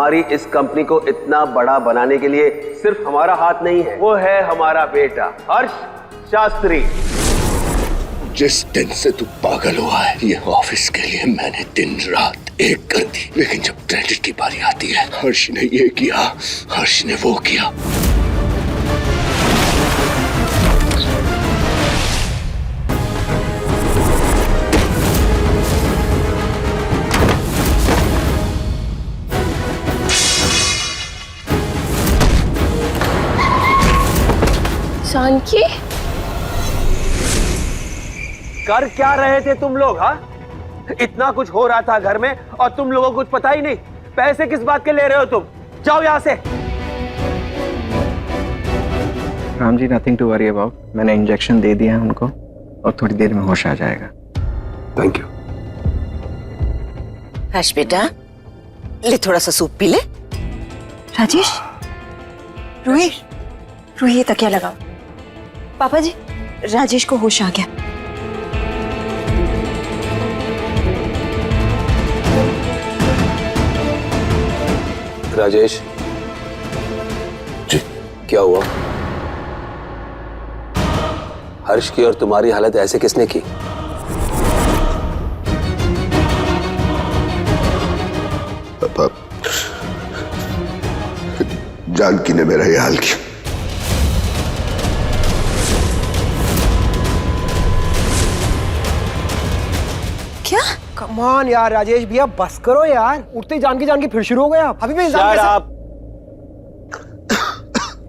हमारी इस कंपनी को इतना बड़ा बनाने के लिए सिर्फ हमारा हाथ नहीं है, वो है हमारा बेटा हर्ष शास्त्री। जिस दिन से तू पागल हुआ है, ये ऑफिस के लिए मैंने दिन रात एक कर दी, लेकिन जब क्रेडिट की बारी आती है, हर्ष ने ये किया, हर्ष ने वो किया। जानकी, कर क्या रहे थे तुम लोग? हाँ, इतना कुछ हो रहा था घर में और तुम लोगों को कुछ पता ही नहीं। पैसे किस बात के ले रहे हो तुम? जाओ यहां से। Ram ji, nothing to worry about. मैंने इंजेक्शन दे दिया है उनको और थोड़ी देर में होश आ जाएगा। Thank you. हर्ष बेटा, ले थोड़ा सा सूप पी ले। राजेश, रूही, रूही ये तकिया लगाओ। पापा जी, राजेश को होश आ गया। राजेश जी, क्या हुआ? हर्ष की और तुम्हारी हालत ऐसे किसने की? पापा, जानकी ने मेरा ये हाल किया। क्या? कमान यार राजेश भैया, बस करो यार। उठते ही जानकी फिर शुरू हो गया। अभी भी इंतजार आप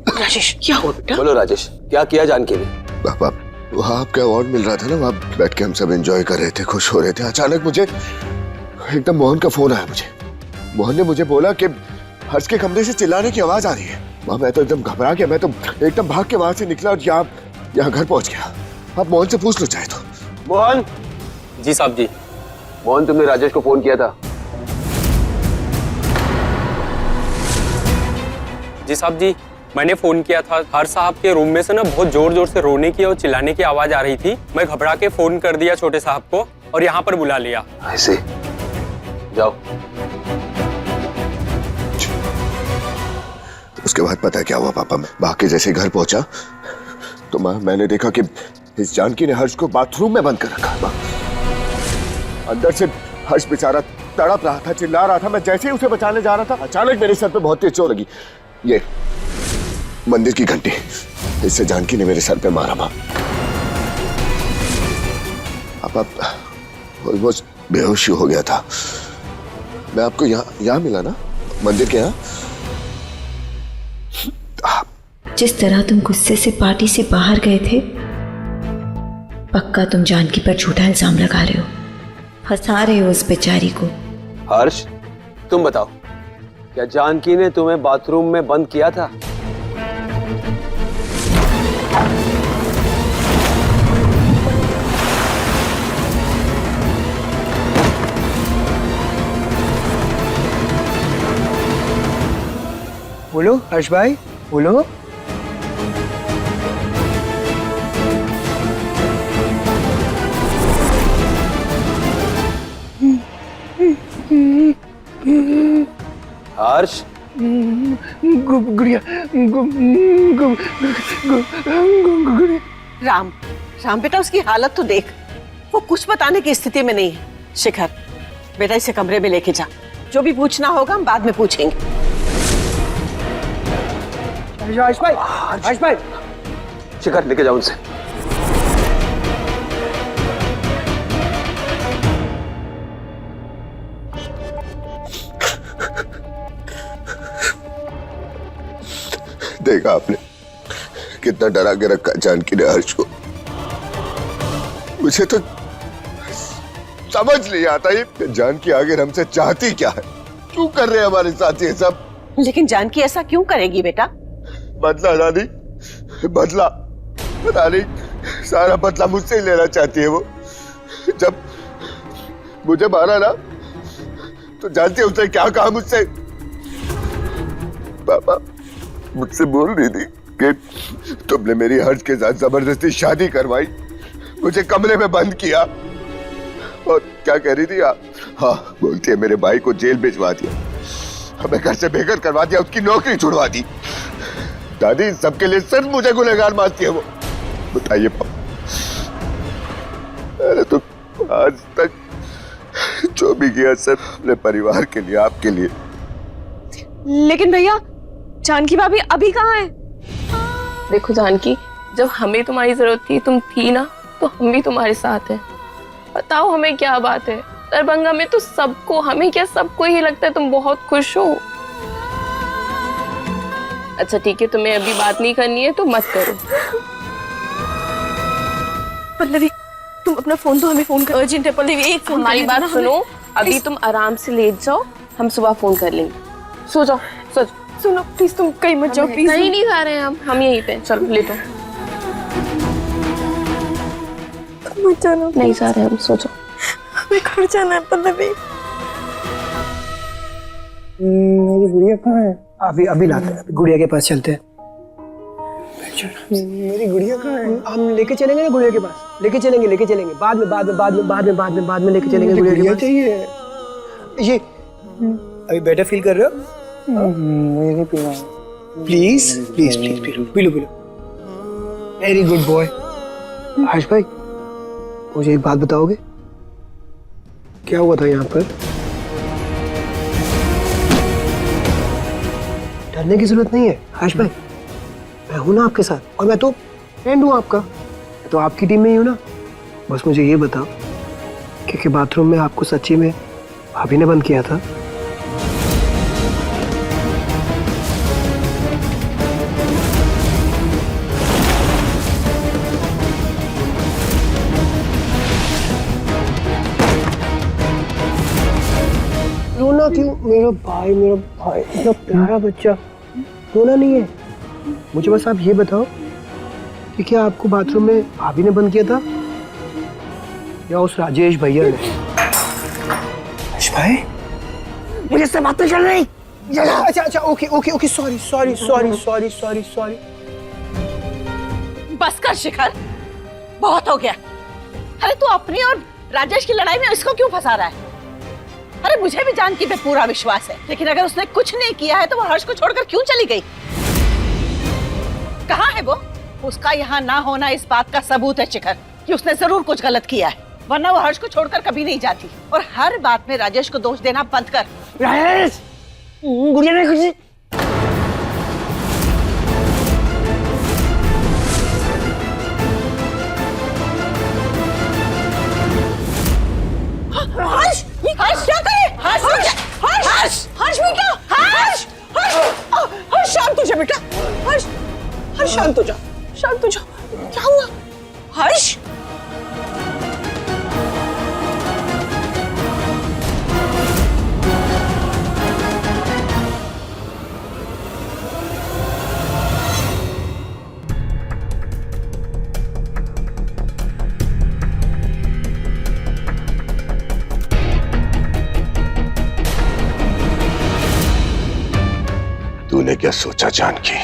राजेश, क्या हुआ बेटा? बोलो राजेश, क्या किया जानकी ने? पापा, वहाँ आपका अवार्ड मिल रहा था ना, वहाँ बैठ के हम सब एंजॉय कर रहे थे, खुश हो रहे थे। अचानक मुझे एकदम मोहन का फोन आया। मोहन ने मुझे बोला कि हर्ष के कमरे से चिल्लाने की आवाज आ रही है। वहाँ मैं तो एकदम घबरा गया। मैं तो एकदम भाग के वहां से निकला और यहाँ घर पहुंच गया। आप मोहन से पूछ लो चाहे तो। मोहन। जी साहब जी। मोहन, तुमने राजेश को फोन किया था? जी साहब जी, मैंने फोन किया था। हर साहब के रूम में से ना बहुत जोर जोर से रोने की और चिल्लाने की आवाज आ रही थी। मैं घबरा के फोन कर दिया छोटे साहब को और यहाँ पर बुला लिया। ऐसे जाओ। उसके बाद पता है क्या हुआ पापा? मैं भाग के जैसे घर पहुंचा तो मैंने देखा कि इस जानकी ने हर्ष को बाथरूम में बंद कर रखा है। अंदर से हर्ष बेचारा तड़प रहा था, चिल्ला रहा था। मैं जैसे ही उसे बचाने जा रहा था, अचानक मेरे सर पे बहुत तेज चोट लगी। ये मंदिर की घंटी, इससे जानकी ने मेरे सर पे मारा। पापा ऑलमोस्ट बेहोश हो गया था। मैं आपको यहाँ मिला ना, मंदिर के यहाँ। जिस तरह तुम गुस्से से पार्टी से बाहर गए थे, पक्का तुम जानकी पर झूठा इल्जाम लगा रहे हो, फंसा रहे हो उस बेचारी को। हर्ष, तुम बताओ, क्या जानकी ने तुम्हें बाथरूम में बंद किया था? बोलो हर्ष भाई, बोलो। हर्ष, गुड़िया, राम, राम बेटा, उसकी हालत तो देख। वो कुछ बताने की स्थिति में नहीं है। शिखर बेटा, इसे कमरे में लेके जा। जो भी पूछना होगा हम बाद में पूछेंगे। हर्ष भाई, हर्ष भाई। शिखर, लेके जाओ उनसे। देखा आपने कितना डरा के रखा जानकी ने हर्ष को। मुझे तो समझ नहीं आता ये जानकी आगे हमसे चाहती क्या है, क्यों कर रहे हैं हमारे साथ ये सब। लेकिन जानकी ऐसा क्यों करेगी बेटा? बदला दादी, बदला। पता नहीं, सारा बदला मुझसे ही लेना चाहती है वो। जब मुझे मारा ना तो जानती है उसने क्या कहा मुझसे? पापा मुझसे बोल रही थी कि तुमने मेरी हर्ष के साथ जबरदस्ती शादी करवाई, मुझे कमरे में बंद किया। और क्या कह रही थी आप? हाँ, बोलती है मेरे भाई को जेल भिजवा दिया। हमें घर से बेघर करवा दिया, उसकी नौकरी छुड़वा दी। दादी सबके लिए सिर्फ मुझे गुनहगार मानती है वो। बताइए पापा, मैंने तो आज तक जो भी किया सिर्फ अपने परिवार के लिए, आपके लिए। लेकिन भैया जानकी भाभी अभी कहाँ है? देखो जानकी, जब हमें तुम्हारी जरूरत थी तुम थी ना, तो हम भी तुम्हारे साथ हैं। बताओ हमें क्या बात है? दरभंगा में तो सबको, हमें क्या सबको ही लगता है तुम बहुत खुश हो। अच्छा ठीक है, तुम्हें अभी बात नहीं करनी है तो मत करो। पल्लवी तुम अपना फोन दो, हमें फोन कर, अर्जेंट है पल्लवी, एक फोन। हमारी बात सुनो, अभी तुम आराम से लेट जाओ, हम सुबह फोन कर लेंगे। सो जाओ, सो जाओ। सुनो प्लीज, तुम कहीं मत जाओ प्लीज। कहीं नहीं जा रहे हैं हम यहीं पे, चलो लेटो। मत जाना, नहीं जा रहे हम, सो जाओ। हमें घर जाना है पल्लवी। मेरी गुड़िया कहाँ है? अभी लाते हैं, गुड़िया के पास चलते हैं। मेरी गुड़िया कहाँ है? हम लेके चलेंगे ना गुड़िया के पास, लेके चलेंगे बाद में लेके चलेंगे गुड़िया के पास। चाहिए ये अभी बेटर फील कर रहे हो? मुझे पीना प्लीज पी लो। Very good boy. हर्ष भाई मुझे एक बात बताओगे, क्या हुआ था यहाँ पर? डरने की जरूरत नहीं है हर्ष भाई, मैं हूं ना आपके साथ, और मैं तो फ्रेंड हूं आपका, मैं तो आपकी टीम में ही हूं ना। बस मुझे ये बताओ कि बाथरूम में आपको सच्ची में भाभी ने बंद किया था? रोना क्यों? मेरा भाई इतना प्यारा बच्चा, रोना नहीं है। मुझे बस आप ये बताओ कि क्या आपको बाथरूम में भाभी ने बंद किया था या उस राजेश भैया ने? हर्ष भाई मुझे इससे बात नहीं कर रही। अच्छा ओके सॉरी। बस कर शिखर, बहुत हो गया। अरे तू अपनी और राजेश की लड़ाई में इसको क्यों फंसा रहा है? अरे मुझे भी जानकी पे पूरा विश्वास है, लेकिन अगर उसने कुछ नहीं किया है तो वो हर्ष को छोड़कर क्यों चली गई? कहाँ है वो? उसका यहाँ ना होना इस बात का सबूत है शिखर कि उसने जरूर कुछ गलत किया है, वरना वो हर्ष को छोड़कर कभी नहीं जाती। और हर बात में राजेश को दोष देना बंद कर। राजेश गुड़िया ने कुछ हर्ष क्या करे? हर्ष बेटा, हर्ष शांत हो जा बेटा, हर्ष शांत हो जा, क्या हुआ हर्ष? तूने क्या सोचा जानकी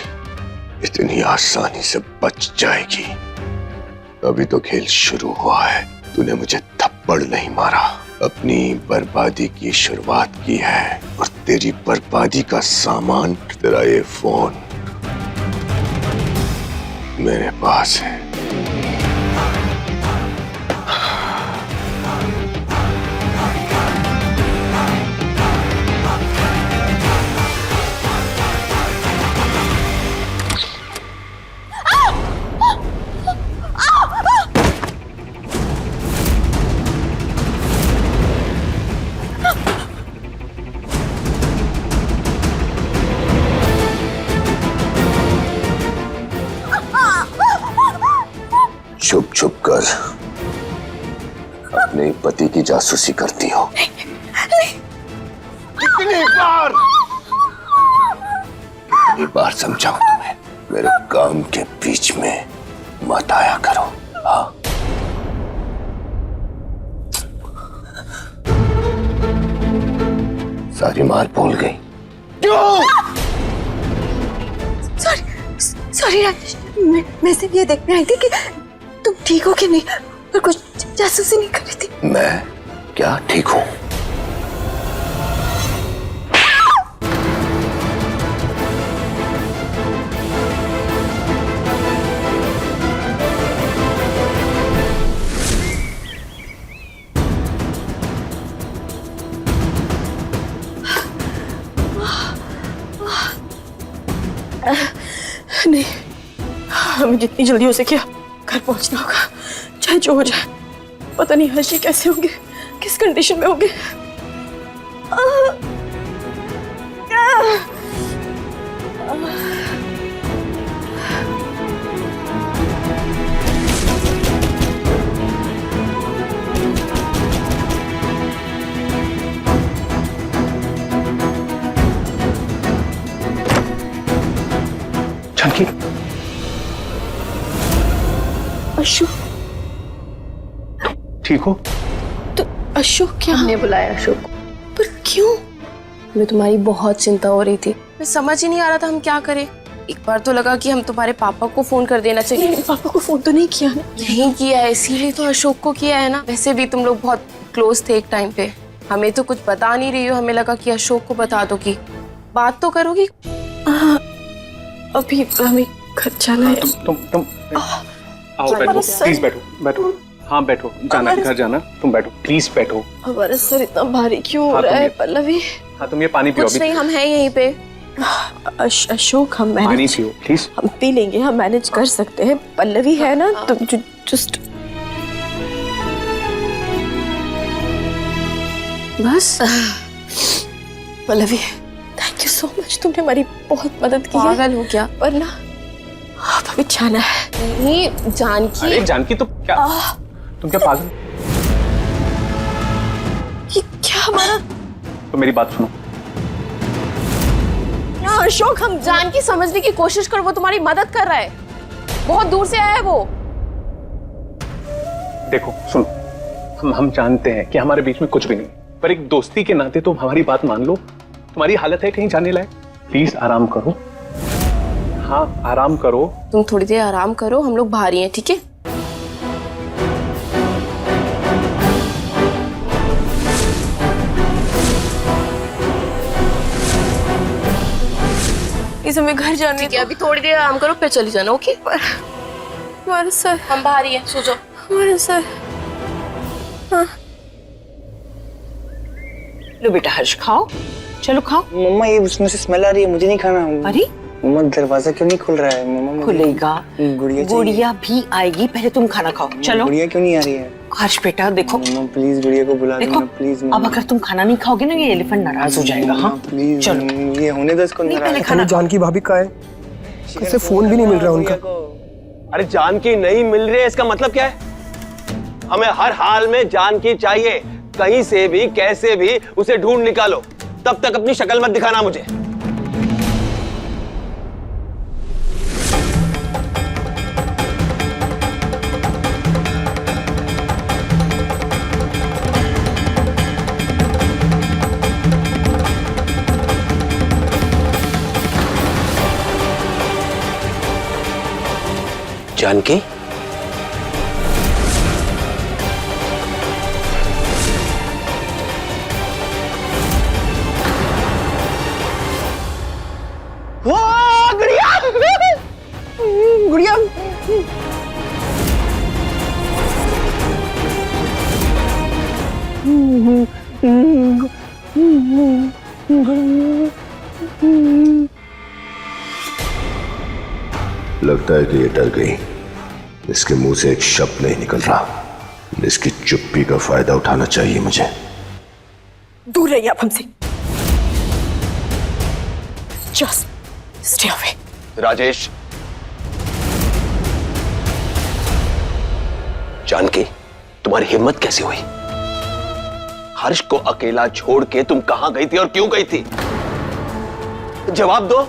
इतनी आसानी से बच जाएगी? अभी तो खेल शुरू हुआ है। तूने मुझे थप्पड़ नहीं मारा, अपनी बर्बादी की शुरुआत की है, और तेरी बर्बादी का सामान, तेरा ये फोन मेरे पास है। छुप छुप कर अपने पति की जासूसी करती हो। कितनी बार समझाऊं तुम्हें, मेरे काम के बीच में मत आया करो। हाँ सारी बात भूल गई। क्यों? सॉरी राजेश, मैं सिर्फ ये देखने आई थी कि तुम ठीक हो कि नहीं, और कुछ जासूसी नहीं कर रही थी। मैं क्या ठीक हूं? जितनी जल्दी हो सके घर पहुंचना होगा, चाहे जो हो जाए। पता नहीं हर्षी कैसे होंगे, किस कंडीशन में होंगे। जानकी, अशोक, ठीक हो? तो अशोक क्या? हमने बुलाया अशोक को। पर क्यों? हमें तुम्हारी बहुत चिंता हो रही थी, मैं समझ ही नहीं आ रहा था हम क्या करें। एक बार तो लगा कि हम तुम्हारे पापा को फोन कर देना चाहिए। नहीं, पापा को फोन तो नहीं किया ना। नहीं किया है, इसीलिए तो अशोक को किया है ना। वैसे भी तुम लोग बहुत क्लोज थे एक टाइम पे। हमें तो कुछ बता नहीं रही हो, हमें लगा कि अशोक को बता दो। कि बात तो करोगी? अभी हमें घर जाना है। तुम आओ, बैठो, प्लीज बैठो। हाँ बैठो, जाना घर जाना, तुम बैठो, प्लीज बैठो। हमारा सर इतना भारी क्यों हो रहा है पल्लवी? हाँ तुम ये पानी पियो। कुछ नहीं, हम हैं यहीं पे। अशोक, हम पानी मैनेज, पियो प्लीज। हम पी लेंगे, हम मैनेज कर सकते हैं। पल्लवी है ना, तुम जस्ट बस। Pallavi, thank you so much, तुमने हमारी बहुत मदद की है। पागल हो क्या? पर ना अब हमें जाना है। नहीं जानकी। अरे जानकी, तुम क्या पागल? ये क्या हमारा? तो मेरी बात सुनो। अशोक, हम जानकी समझने की कोशिश करो, वो तुम्हारी मदद कर रहा है। बहुत दूर से आया है वो। देखो सुनो, हम जानते हैं कि हमारे बीच में कुछ भी नहीं, पर एक दोस्ती के नाते तुम हमारी बात मान लो। तुम्हारी हालत है कहीं जाने लायक, प्लीज आराम करो। हाँ आराम करो। तुम थोड़ी देर आराम करो, हम लोग बाहर ही हैं, ठीक है? इस हमें घर जाने ठीक है, अभी थोड़ी देर आराम करो, फिर चली जाना। ओके? हमारा सर, हम बाहर ही हैं, सो जाओ। हमारा सर। हाँ। लो बेटा हर्ष, खाओ, चलो खाओ। मम्मा ये उसमें से स्मेल आ रही है, मुझे नहीं खाना। अरे मम्मा दरवाजा क्यों नहीं खुल रहा है? मम्मा खुलेगा, गुड़िया गुड़िया भी आएगी, पहले तुम खाना खाओ। चलो गुड़िया क्यों नहीं आ रही है? हर्ष बेटा देखो, मम्मा प्लीज गुड़िया को बुला देखो, देना प्लीज। अब अगर तुम खाना नहीं खाओगे ना, ये एलिफेंट नाराज हो जाएगा। हाँ प्लीज चलो, ये होने दो इसको। नहीं पहले नाराज। खाना खाओ। जानकी भाभी का है, कैसे फोन भी नहीं मिल रहा उनका। अरे जानकी नहीं मिल रही है, इसका मतलब क्या है? हमें हर हाल में जानकी चाहिए, कहीं से भी कैसे भी उसे ढूंढ निकालो। तब तक अपनी शक्ल मत दिखाना मुझे। जानकी, गुड़िया लगता है कि ये डर गई। इसके मुंह से एक शब्द नहीं निकल रहा। इसकी चुप्पी का फायदा उठाना चाहिए मुझे। दूर रहिए आप हमसे। Just stay away. Rajesh, Janaki, तुम्हारी हिम्मत कैसे हुई? हर्ष को अकेला छोड़ के तुम कहां गई थी और क्यों गई थी? जवाब दो।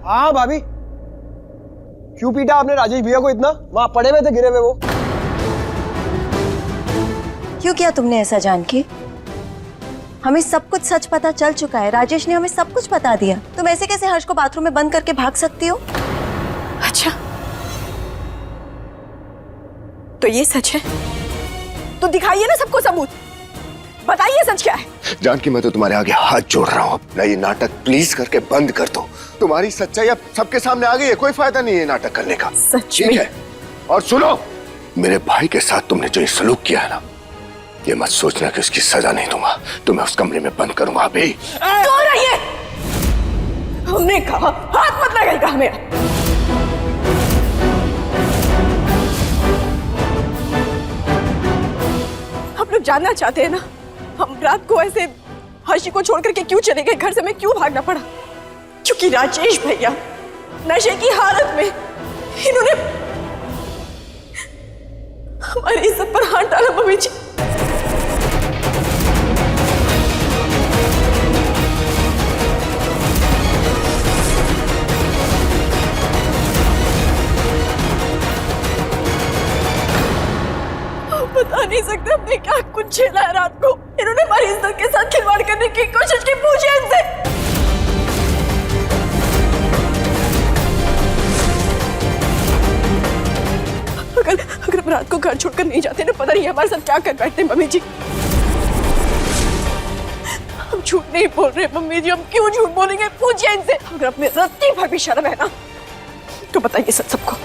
हाँ भाभी, क्यों पीटा आपने राजेश भैया को इतना? वहां पड़े हुए थे, गिरे हुए वो। क्यों किया तुमने ऐसा जानकी? हमें सब कुछ सच पता चल चुका है। राजेश ने हमें सब कुछ बता दिया। तुम ऐसे कैसे हर्ष को बाथरूम में बंद करके भाग सकती हो? अच्छा, तो ये सच है? तो दिखाइए ना सबको सबूत, बताइए सच क्या है। जानकी, मैं तो तुम्हारे आगे हाथ जोड़ रहा हूँ, अपना ये नाटक प्लीज करके बंद कर दो। तुम्हारी सच्चाई अब सबके सामने आ गई है, कोई फायदा नहीं है नाटक करने का। सच ठीक में? है, और सुनो, मेरे भाई के साथ तुमने जो ये सलूक किया है ना, ये मत सोचना कि उसकी सजा नहीं दूंगा। तुम्हें उस कमरे में बंद करूंगा अभी। तो रहिए, हमने कहा हाथ मत लगाइएगा हमें। जानना चाहते हैं ना, हम रात को ऐसे हर्षी को छोड़ करके क्यों चले गए घर से, हमें क्यों भागना पड़ा? क्योंकि राजेश भैया नशे की हालत में इन्होंने हमारी इज्जत पर हाथ डाला। मम्मी जी, बता नहीं सकते हमने क्या कुछ झेला है रात को। इन्होंने हमारी इज्जत के साथ खिलवाड़ करने की कोशिश की। पूछिए इनसे। अगर हम रात को घर छोड़कर नहीं जाते ना, पता नहीं हमारे साथ क्या कर बैठते। मम्मी जी, हम झूठ नहीं बोल रहे। मम्मी जी, हम क्यों झूठ बोलेंगे? पूछिए इनसे। अगर अपने रत्ती भर भी शर्म है ना तो बताइए सबको।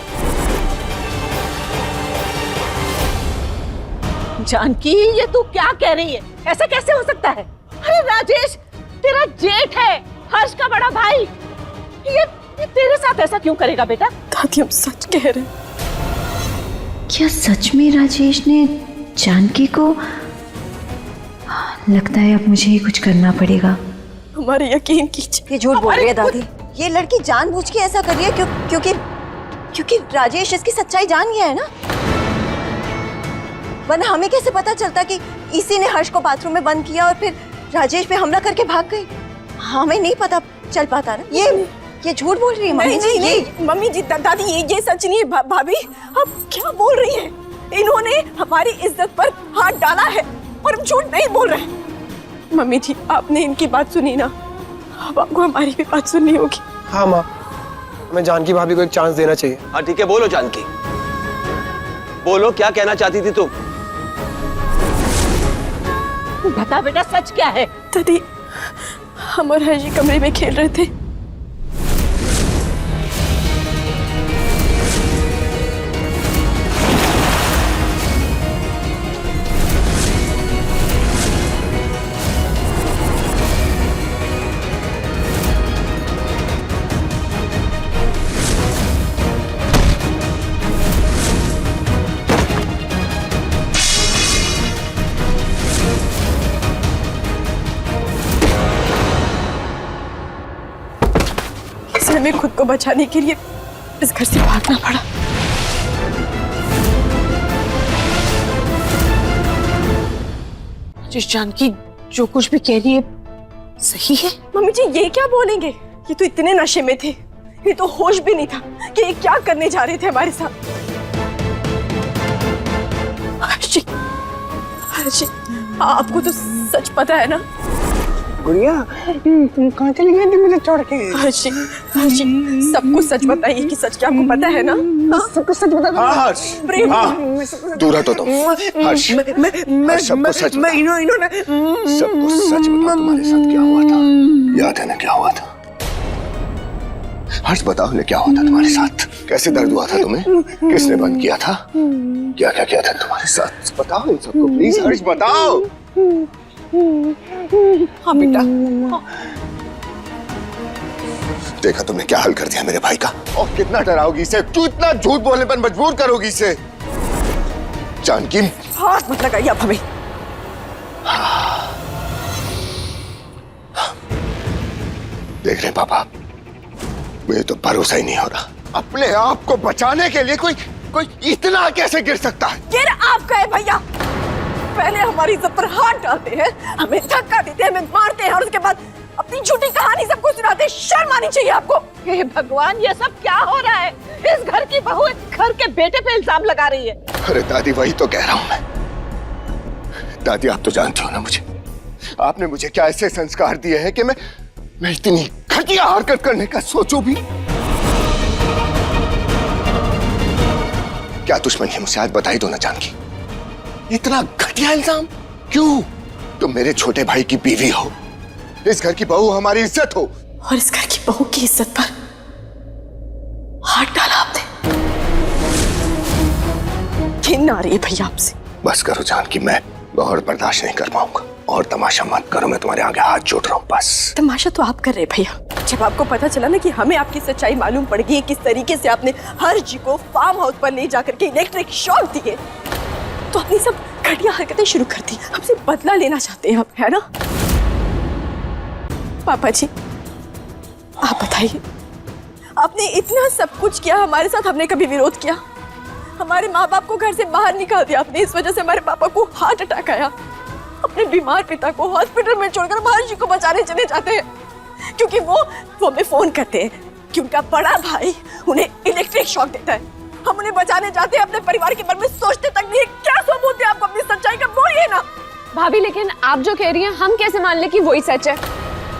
जानकी, ये तू क्या कह रही है? ऐसा कैसे हो सकता है? अरे राजेश तेरा जेठ है, हर्ष का बड़ा भाई। ये तेरे साथ ऐसा क्यों करेगा बेटा? दादी, हम सच कह रहे हैं। क्या सच में राजेश ने जानकी को? लगता है अब मुझे ही कुछ करना पड़ेगा। हमारे यकीन कीजिए। ये झूठ बोल रही है दादी। ये लड़की जानबूझ के ऐसा कर रही है क्योंकि राजेश इसकी सच्चाई जान गया है ना। वरना हमें कैसे पता चलता कि इसी ने हर्ष को बाथरूम में बंद किया और फिर राजेश पे हमला करके भाग गई? हमें नहीं पता चल पाता ना। ये झूठ बोल रही है मम्मी जी। नहीं, मम्मी जी, दादी, ये सच नहीं है। भाभी, आप क्या बोल रही हैं? इन्होंने हमारी इज्जत पर हाथ डाला है और हम झूठ नहीं बोल रहे हैं। मम्मी जी, आपने इनकी बात सुनी ना, अब आपको हमारी भी बात सुननी होगी। हाँ माँ, हमें जानकी भाभी को एक चांस देना चाहिए। हाँ ठीक है, बोलो जानकी, बोलो क्या कहना चाहती थी तुम? बता बेटा, सच क्या है? दादी, हम और हर्षी कमरे में खेल रहे थे। हमें खुद को बचाने के लिए इस घर से भागना पड़ा। जिस जानकी जो कुछ भी कह रही है सही है। मम्मी जी, ये क्या बोलेंगे? ये तो इतने नशे में थे, ये तो होश भी नहीं था कि ये क्या करने जा रहे थे हमारे साथ। हर्षी, आपको तो सच पता है ना? गुड़िया, तुम कहाँ चली गई थी मुझे छोड़ के? हर्षी, सब कुछ सच बताइए कि सच क्या, आपको पता है ना? सब कुछ सच बता। हाँ हर्ष, प्रेम, दूर हटो तुम। हर्ष, सबको सच बता। इन्होंने सबको सच बता, तुम्हारे साथ क्या हुआ था? याद है ना क्या हुआ था? हर्ष बताओ ना, क्या हुआ था तुम्हारे साथ? कैसे दर्द हुआ था तुम्हें? किसने बंद किया था? क्या क्या किया था तुम्हारे साथ? बताओ इन सबको प्लीज। हर्ष बताओ। हाँ बेटा। देखा तुमने क्या हाल कर दिया मेरे भाई का? और कितना डराओगी इसे? क्यों इतना झूठ बोलने पर मजबूर करोगी इसे? जानकी, हाथ मत लगाइए आप हमें। देख रहे पापा, मुझे तो भरोसा ही नहीं हो रहा। अपने आप को बचाने के लिए कोई इतना कैसे गिर सकता है? गिर आपका है भैया। पहले हमारी इज्जत पर हाथ डालते हैं, हमें धक्का देते हैं, हमें मारते हैं और उसके बाद अपनी झूठी कहानी सबको सुनाते हैं। शर्म आनी चाहिए आपको। हे भगवान, ये सब क्या हो रहा है? इस घर की बहू घर के बेटे पे इल्जाम लगा रही है। अरे दादी, वही तो कह रहा हूं मैं। दादी, आप तो जानती हो ना मुझे। आपने मुझे क्या ऐसे संस्कार दिए हैं कि मैं इतनी घटिया हरकत करने का सोचूं भी? क्या दुश्मनी है मुझसे? आज बता ही दो ना जानकी। इतना घटिया इल्जाम क्यों? तुम मेरे छोटे भाई की बीवी हो, इस घर की बहू हमारी इज्जत हो, और इस घर की बहू की इज्जत पर हाथ डाला आपने। घिन आ रही है भैया आपसे। बस करो जानकी, मैं और बर्दाश्त नहीं कर पाऊंगा। और तमाशा मत करो, मैं तुम्हारे आगे हाथ जोड़ रहा हूं बस। तमाशा तो आप कर रहे भैया। जब आपको पता चला ना कि हमें आपकी सच्चाई मालूम पड़ गई, किस तरीके से आपने हर्ष जी को फार्म हाउस पर ले जाकर के इलेक्ट्रिक शॉक दिए, तो अपनी सब घटिया हरकतें शुरू कर दी, हमसे बदला लेना चाहते हैं आप, है ना? पापा जी आप बताइए, आपने इतना सब कुछ किया हमारे साथ, हमने कभी विरोध किया? हमारे माँ बाप को घर से बाहर निकाल दिया आपने, इस वजह से हमारे पापा को हार्ट अटैक आया। अपने बीमार पिता को हॉस्पिटल में छोड़कर महर्षि को बचाने चले जाते हैं, क्योंकि वो हमें फोन करते हैं कि उनका बड़ा भाई उन्हें इलेक्ट्रिक शॉक देता है। हम उन्हें बचाने जाते हैं, अपने परिवार के बारे में सोचते तक नहीं। क्या सबूत है आपको अपनी सच्चाई का? बोलिए ना। भाभी लेकिन आप जो कह रही हैं हम कैसे मान ले कि वही सच है?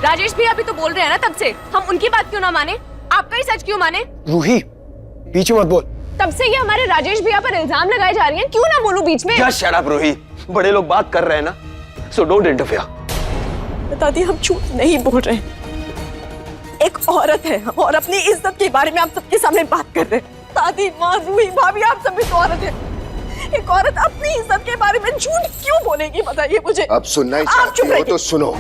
राजेश भी अभी तो बोल रहे हैं ना तब से, हम उनकी बात क्यों ना माने? आपका ही सच क्यों माने? रूही बीच में मत बोल। तब से ये हमारे राजेश भैया पर इल्जाम लगाए जा रही हैं, क्यों ना बोलूं बीच में? क्या शट अप रूही, बड़े लोग बात कर रहे हैं ना, सो डोंट इंटरफेयर। दादी हम झूठ नहीं बोल रहे हैं, एक औरत है और अपनी इज्जत के बारे में आप सबके सामने बात कर रहे हैं। दादी, माँ, रूही, भाभी, आप सब भी तो औरत है। एक औरत अपनी इज्जत के बारे में झूठ क्यों बोलेगी, बताइए मुझे। अब सुनना ही आप चुप चाहती हो रहिए। तो सुनो।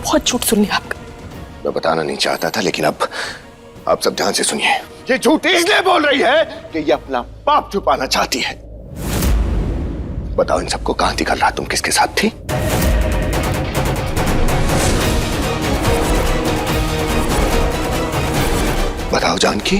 बहुत झूठ सुन लिया आपका। मैं बताना नहीं चाहता था, लेकिन अब आप सब ध्यान से सुनिए। ये झूठ इसलिए बोल रही है कि ये अपना पाप छुपाना चाहती है। बताओ इन सबको कहां थी कल रात, तुम किसके साथ थी? बताओ जानकी।